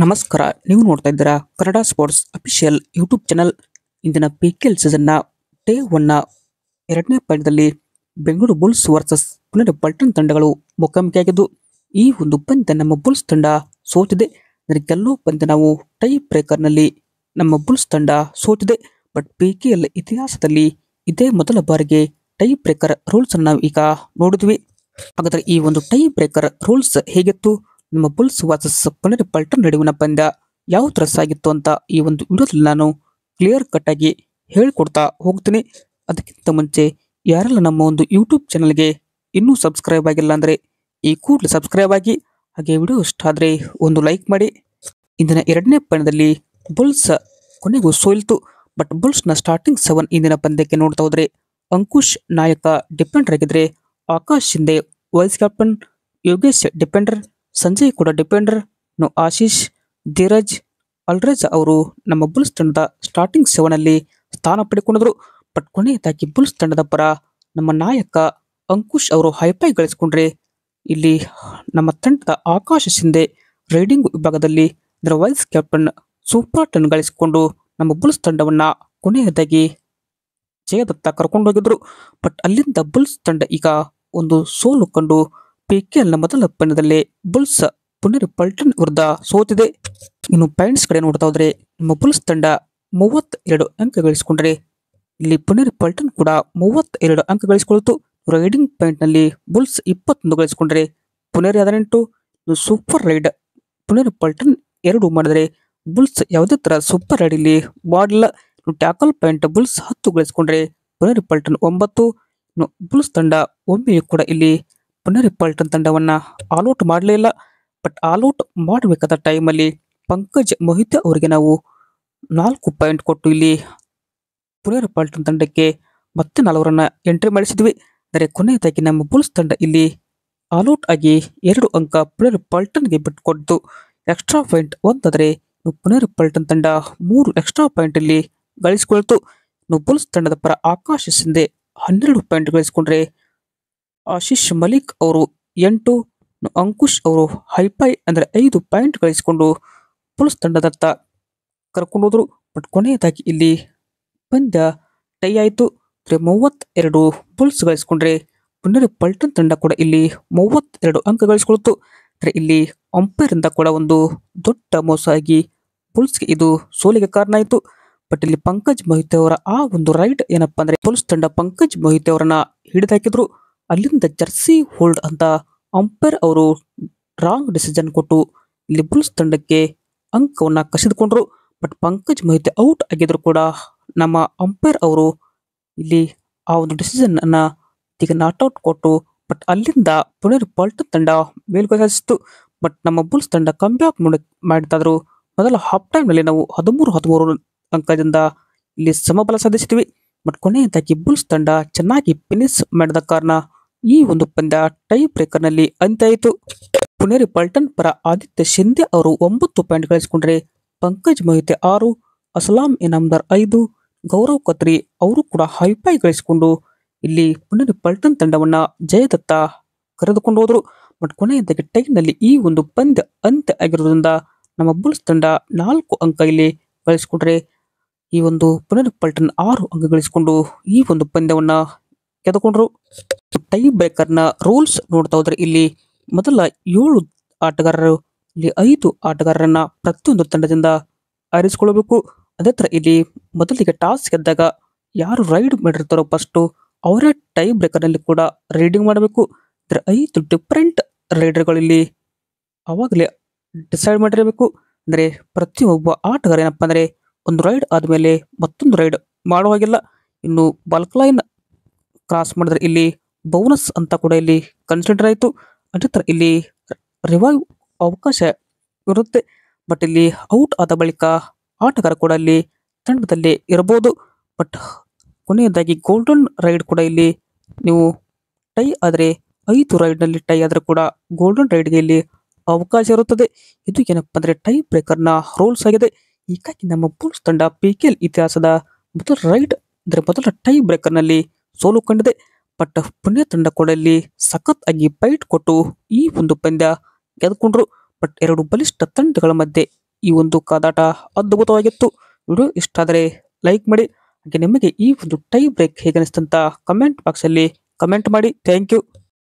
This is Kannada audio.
ನಮಸ್ಕಾರ, ನೀವು ನೋಡ್ತಾ ಇದ್ದೀರಾ Kannada sports official YouTube channel. ಇಂದಿನ PKL ಸೀಸನ್ನ ಡೇ 1ನ ಎರಡನೇ ಪಂದ್ಯದಲ್ಲಿ ಬೆಂಗಳೂರು ಬುಲ್ಸ್ ವರ್ಸಸ್ ಪುಣೆ ಪಲ್ಟನ್ ತಂಡಗಳು ಮುಖಾಮುಖಿಯಾಗಿದ್ದು, ಈ ಒಂದು ಪಂದ್ಯ ನಮ್ಮ ಬುಲ್ಸ್ ತಂಡ ಸೋತಿದೆ. ಕೆಲವು ಪಂದ್ಯ ನಾವು ಟೈ ಬ್ರೇಕರ್ನಲ್ಲಿ ನಮ್ಮ ಬುಲ್ಸ್ ತಂಡ ಸೋತಿದೆ. ಬಟ್ PKL ಇತಿಹಾಸದಲ್ಲಿ ಇದೇ ಮೊದಲ ಬಾರಿಗೆ ಟೈ ಬ್ರೇಕರ್ ರೂಲ್ಸ್ ಅನ್ನು ನಾವು ಈಗ ನೋಡಿದ್ವಿ. ಹಾಗಾದರೆ ಈ ಒಂದು ಟೈ ಬ್ರೇಕರ್ ರೂಲ್ಸ್ ಹೇಗಿತ್ತು, ನಮ್ಮ ಬುಲ್ಸ್ ವರ್ಸಸ್ ಪುಣೆ ಪಲ್ಟನ್ ನಡುವಿನ ಪಂದ್ಯ ಯಾವ ತರ ಸಾಗಿತ್ತು ಅಂತ ಈ ಒಂದು ವಿಡಿಯೋದಲ್ಲಿ ನಾನು ಕ್ಲಿಯರ್ ಕಟ್ ಆಗಿ ಹೇಳ್ಕೊಡ್ತಾ ಹೋಗ್ತೀನಿ. ಅದಕ್ಕಿಂತ ಮುಂಚೆ ಯಾರೆಲ್ಲ ನಮ್ಮ ಒಂದು ಯೂಟ್ಯೂಬ್ ಚಾನಲ್ಗೆ ಇನ್ನೂ ಸಬ್ಸ್ಕ್ರೈಬ್ ಆಗಿಲ್ಲ ಅಂದರೆ ಈ ಕೂಡಲೇ ಸಬ್ಸ್ಕ್ರೈಬ್ ಆಗಿ, ಹಾಗೆ ವಿಡಿಯೋ ಇಷ್ಟ ಆದರೆ ಒಂದು ಲೈಕ್ ಮಾಡಿ. ಇಂದಿನ ಎರಡನೇ ಪಂದ್ಯದಲ್ಲಿ ಬುಲ್ಸ್ ಕೊನೆಗೂ ಸೋಲ್ತು. ಬಟ್ ಬುಲ್ಸ್ನ ಸ್ಟಾರ್ಟಿಂಗ್ 7 ಇಂದಿನ ಪಂದ್ಯಕ್ಕೆ ನೋಡ್ತಾ ಹೋದ್ರೆ ಅಂಕುಶ್ ನಾಯಕ ಡಿಪೆಂಡರ್ ಆಗಿದ್ರೆ, Akash Shinde vice captain, Yogesh Defender, Sanjay ಕೂಡ ಡಿಪೆಂಡರ್, ಆಶೀಶ್, ಧೀರಜ್, ಅಲ್ರೇಜ್ ಅವರು ನಮ್ಮ ಬುಲ್ಸ್ ತಂಡದ ಸ್ಟಾರ್ಟಿಂಗ್ 7 ಅಲ್ಲಿ ಸ್ಥಾನ ಪಡೆದುಕೊಂಡಿದ್ರು. ಬಟ್ ಕೊನೆಯದಾಗಿ ಬುಲ್ಸ್ ತಂಡದ ಪರ ನಮ್ಮ ನಾಯಕ ಅಂಕುಶ್ ಅವರು ಹೈಫೈ ಗಳಿಸಿಕೊಂಡ್ರೆ, ಇಲ್ಲಿ ನಮ್ಮ ತಂಡದ ಆಕಾಶ ಶಿಂದೆ ರೈಡಿಂಗ್ ವಿಭಾಗದಲ್ಲಿ ಇದರ ವೈಸ್ ಕ್ಯಾಪ್ಟನ್ ಸೂಪರ್ 10 ಗಳಿಸಿಕೊಂಡು ನಮ್ಮ ಬುಲ್ಸ್ ತಂಡವನ್ನ ಕೊನೆಯದಾಗಿ ಜಯದತ್ತ ಕರ್ಕೊಂಡೋಗಿದ್ರು. ಬಟ್ ಅಲ್ಲಿಂದ ಬುಲ್ಸ್ ತಂಡ ಈಗ ಒಂದು ಸೋಲು ಕಂಡು PKL ಮೊದಲ ಪಂದ್ಯದಲ್ಲೇ ಬುಲ್ಸ್ ಪುಣೆ ಪಲ್ಟನ್ ವಿರುದ್ಧ ಸೋತಿದೆ. ಇನ್ನು ಪಾಯಿಂಟ್ಸ್ ಕಡೆ ನೋಡ್ತಾ ಹೋದ್ರೆ ನಮ್ಮ ಬುಲ್ಸ್ ತಂಡ 32 ಅಂಕ ಗಳಿಸಿಕೊಂಡ್ರೆ, ಇಲ್ಲಿ ಪುಣೆ ಪಲ್ಟನ್ ಕೂಡ 32 ಅಂಕ ಗಳಿಸಿಕೊಳ್ತು. ರೈಡಿಂಗ್ ಪಾಯಿಂಟ್ ನಲ್ಲಿ ಬುಲ್ಸ್ 21 ಗಳಿಸಿಕೊಂಡ್ರೆ, ಪುಣೆ 18. ಸೂಪರ್ ರೈಡ್ ಪುಣೆ ಪಲ್ಟನ್ 2 ಮಾಡಿದರೆ, ಬುಲ್ಸ್ ಯಾವುದೇ ತರ ಸೂಪರ್ ರೈಡ್ ಇಲ್ಲಿ ಮಾಡಲಿಲ್ಲ. ಟ್ಯಾಕಲ್ ಪಾಯಿಂಟ್ ಬುಲ್ಸ್ 10 ಗಳಿಸಿಕೊಂಡ್ರೆ, ಪುಣೆ ಪಲ್ಟನ್ 9. ಬುಲ್ಸ್ ತಂಡ ಒಮ್ಮೆಯೂ ಕೂಡ ಇಲ್ಲಿ ಪುಣೆ ಪಲ್ಟನ್ ತಂಡವನ್ನ ಆಲ್ಔಟ್ ಮಾಡಲೇ ಇಲ್ಲ. ಬಟ್ ಆಲ್ಔಟ್ ಮಾಡಬೇಕಾದ ಟೈಮಲ್ಲಿ ಪಂಕಜ್ ಮೊಹಿತೆ ಅವರಿಗೆ ನಾವು 4 ಪಾಯಿಂಟ್ ಕೊಟ್ಟು ಇಲ್ಲಿ ಪುಣೆ ಪಲ್ಟನ್ ತಂಡಕ್ಕೆ ಮತ್ತೆ 4 ರನ್ನ ಎಂಟ್ರಿ ಮಾಡಿಸಿದ್ವಿ. ಆದರೆ ಕೊನೆಯದಾಗಿ ನಮ್ಮ ಬುಲ್ಸ್ ತಂಡ ಇಲ್ಲಿ ಆಲ್ಔಟ್ ಆಗಿ 2 ಅಂಕ ಪುಣೆ ಪಲ್ಟನ್ಗೆ ಬಿಟ್ಟುಕೊಟ್ಟು ಎಕ್ಸ್ಟ್ರಾ ಪಾಯಿಂಟ್ ಒಂದಾದರೆ, ಪುಣೆ ಪಲ್ಟನ್ ತಂಡ 3 ಎಕ್ಸ್ಟ್ರಾ ಪಾಯಿಂಟ್ ಇಲ್ಲಿ ಗಳಿಸಿಕೊಳ್ತು. ಬುಲ್ಸ್ ತಂಡದ ಪರ ಆಕಾಶ್ ಶಿಂದೆ 12 ಪಾಯಿಂಟ್ ಗಳಿಸಿಕೊಂಡ್ರೆ, ಆಶೀಶ್ ಮಲಿಕ್ ಅವರು 8, ಅಂಕುಶ್ ಅವರು ಹೈಫೈ ಅಂದರೆ 5 ಪಾಯಿಂಟ್ ಗಳಿಸಿಕೊಂಡು ಬುಲ್ಸ್ ತಂಡದತ್ತ ಕರ್ಕೊಂಡೋದ್ರು. ಬಟ್ ಕೊನೆಯದಾಗಿ ಇಲ್ಲಿ ಪಂದ್ಯ ಟೈ ಆಯಿತು. 32 ಬುಲ್ಸ್ ಗಳಿಸಿಕೊಂಡ್ರೆ, ಪುಣೆ ಪಲ್ಟನ್ ತಂಡ ಕೂಡ ಇಲ್ಲಿ 32 ಅಂಕ ಗಳಿಸಿಕೊಳ್ತು. ಇಲ್ಲಿ ಅಂಪೈರ್ ಇಂದ ಕೂಡ ಒಂದು ದೊಡ್ಡ ಮೋಸ ಆಗಿ ಬುಲ್ಸ್ಗೆ ಇದು ಸೋಲಿಗೆ ಕಾರಣ ಆಯಿತು. ಬಟ್ ಇಲ್ಲಿ ಪಂಕಜ್ ಮೊಹಿತೆ ಅವರ ಆ ಒಂದು ರೈಡ್ ಏನಪ್ಪಾ ಅಂದ್ರೆ, ಬುಲ್ಸ್ ತಂಡ ಪಂಕಜ್ ಮೊಹಿತೆ ಅವರನ್ನ ಹಿಡಿದಾಕಿದ್ರು. ಅಲ್ಲಿಂದ ಜರ್ಸಿ ಹೋಲ್ಡ್ ಅಂತ ಅಂಪೈರ್ ಅವರು ರಾಂಗ್ ಡಿಸಿಷನ್ ಕೊಟ್ಟು ಇಲ್ಲಿ ಬುಲ್ಸ್ ತಂಡಕ್ಕೆ ಅಂಕವನ್ನ ಕಸಿದುಕೊಂಡ್ರು. ಬಟ್ ಪಂಕಜ್ ಮೊಹಿತೆ ಔಟ್ ಆಗಿದ್ರು ಕೂಡ ನಮ್ಮ ಅಂಪೈರ್ ಅವರು ಇಲ್ಲಿ ಆ ಒಂದು ಡಿಸಿಷನ್ ಅನ್ನ ಈಗ ನಾಟ್ಔಟ್ ಕೊಟ್ಟು, ಬಟ್ ಅಲ್ಲಿಂದ ಪುಣೆ ಪಲ್ಟನ್ ತಂಡ ಮೇಲ್ಗೈ ಸಾಧಿಸಿತು. ಬಟ್ ನಮ್ಮ ಬುಲ್ಸ್ ತಂಡ ಕಂಬ್ಯಾಕ್ ಮಾಡಿದಾದ್ರು ಮೊದಲ ಹಾಫ್ ಟೈಮ್ ನಲ್ಲಿ ನಾವು 13 ಅಂಕದಿಂದ ಇಲ್ಲಿ ಸಮಬಲ ಸಾಧಿಸಿದ್ವಿ. ಬಟ್ ಕೊನೆಯದಾಗಿ ಬುಲ್ಸ್ ತಂಡ ಚೆನ್ನಾಗಿ ಫಿನಿಶ್ ಮಾಡಿದ ಕಾರಣ ಈ ಒಂದು ಪಂದ್ಯ ಟೈ ಬ್ರೇಕರ್ ನಲ್ಲಿ ಅಂತ್ಯ ಆಯಿತು. ಪುಣೆ ಪಲ್ಟನ್ ಪರ ಆದಿತ್ಯ ಶಿಂದೆ ಅವರು 9 ಪಾಯಿಂಟ್ ಗಳಿಸಿಕೊಂಡ್ರೆ, ಪಂಕಜ್ ಮೊಹಿತೆ 6, ಅಸಲಾಂ ಇನಾಮ್ದಾರ್ 5, ಗೌರವ್ ಕತ್ರಿ ಅವರು ಕೂಡ ಹೈಫೈ ಗಳಿಸಿಕೊಂಡು ಇಲ್ಲಿ ಪುಣೆ ಪಲ್ಟನ್ ತಂಡವನ್ನ ಜಯದತ್ತ ಕರೆದುಕೊಂಡು ಹೋದ್ರು. ಬಟ್ ಕೊನೆಯದಾಗಿ ಟೈನಲ್ಲಿ ಈ ಒಂದು ಪಂದ್ಯ ಅಂತ್ಯ ಆಗಿರೋದ್ರಿಂದ ನಮ್ಮ ಬುಲ್ಸ್ ತಂಡ 4 ಅಂಕ ಇಲ್ಲಿ ಗಳಿಸಿಕೊಂಡ್ರೆ, ಈ ಒಂದು ಪುಣೆ ಪಲ್ಟನ್ 6 ಅಂಕ ಗಳಿಸಿಕೊಂಡು ಈ ಒಂದು ಪಂದ್ಯವನ್ನ ಗೆದ್ದುಕೊಂಡ್ರು. ಟೈ ಬ್ರೇಕರ್ನ ರೂಲ್ಸ್ ನೋಡ್ತಾ ಹೋದ್ರೆ, ಇಲ್ಲಿ ಮೊದಲ 7 ಆಟಗಾರರು ಇಲ್ಲಿ 5 ಆಟಗಾರರನ್ನ ಪ್ರತಿಯೊಂದು ತಂಡದಿಂದ ಆರಿಸಿಕೊಳ್ಳಬೇಕು. ಅದೇ ತರ ಇಲ್ಲಿ ಮೊದಲಿಗೆ ಟಾಸ್ ಗೆದ್ದಾಗ ಯಾರು ರೈಡ್ ಮಾಡಿರ್ತಾರೋ ಫಸ್ಟ್ ಅವರೇ ಟೈ ಬ್ರೇಕರ್ ನಲ್ಲಿ ಕೂಡ ರೈಡಿಂಗ್ ಮಾಡಬೇಕು. 5 ಡಿಫರೆಂಟ್ ರೈಡರ್ಗಳು ಇಲ್ಲಿ ಅವಾಗಲೇ ಡಿಸೈಡ್ ಮಾಡಿರಬೇಕು. ಅಂದ್ರೆ ಪ್ರತಿಯೊಬ್ಬ ಆಟಗಾರ ಏನಪ್ಪಾ ಅಂದ್ರೆ, ಒಂದು ರೈಡ್ ಆದ್ಮೇಲೆ ಮತ್ತೊಂದು ರೈಡ್ ಮಾಡುವಾಗಿಲ್ಲ. ಇನ್ನು ಬಲ್ಕ್ ಲೈನ್ ಕ್ರಾಸ್ ಮಾಡಿದ್ರೆ ಇಲ್ಲಿ ಬೋನಸ್ ಅಂತ ಕೂಡ ಇಲ್ಲಿ ಕನ್ಸಿಡರ್ ಆಯಿತು. ಅದೇ ತರ ಇಲ್ಲಿ ರಿವೈವ್ ಅವಕಾಶ ಇರುತ್ತೆ. ಬಟ್ ಇಲ್ಲಿ ಔಟ್ ಆದ ಬಳಿಕ ಆಟಗಾರ ಕೂಡ ಇಲ್ಲಿ ತಂಡದಲ್ಲಿ ಇರಬಹುದು. ಬಟ್ ಕೊನೆಯದಾಗಿ ಗೋಲ್ಡನ್ ರೈಡ್ ಕೂಡ ಇಲ್ಲಿ ನೀವು ಟೈ ಆದರೆ 5 ರೈಡ್ ನಲ್ಲಿ ಟೈ ಆದ್ರೆ ಕೂಡ ಗೋಲ್ಡನ್ ರೈಡ್ಗೆ ಇಲ್ಲಿ ಅವಕಾಶ ಇರುತ್ತದೆ. ಇದು ಏನಪ್ಪಾ ಅಂದ್ರೆ ಟೈ ಬ್ರೇಕರ್ನ ರೂಲ್ಸ್ ಆಗಿದೆ. ಹೀಗಾಗಿ ನಮ್ಮ ಬುಲ್ಸ್ ತಂಡ PKL ಇತಿಹಾಸದ ಮೊದಲ ರೈಡ್ ಅಂದ್ರೆ ಮೊದಲ ಟೈ ಬ್ರೇಕರ್ ನಲ್ಲಿ ಸೋಲು ಕಂಡಿದೆ. ಬಟ್ ಪುಣೆ ತಂಡ ಕೂಡ ಇಲ್ಲಿ ಸಖತ್ ಆಗಿ ಫೈಟ್ ಕೊಟ್ಟು ಈ ಒಂದು ಪಂದ್ಯ ಗೆದ್ದುಕೊಂಡ್ರು. ಬಟ್ 2 ಬಲಿಷ್ಠ ತಂಡಗಳ ಮಧ್ಯೆ ಈ ಒಂದು ಕಾದಾಟ ಅದ್ಭುತವಾಗಿತ್ತು. ವಿಡಿಯೋ ಇಷ್ಟ ಆದರೆ ಲೈಕ್ ಮಾಡಿ. ಹಾಗೆ ನಿಮಗೆ ಈ ಒಂದು ಟೈ ಬ್ರೇಕ್ ಹೇಗೆ ಅನಿಸ್ತಂತ ಕಮೆಂಟ್ ಬಾಕ್ಸಲ್ಲಿ ಕಮೆಂಟ್ ಮಾಡಿ. Thank you.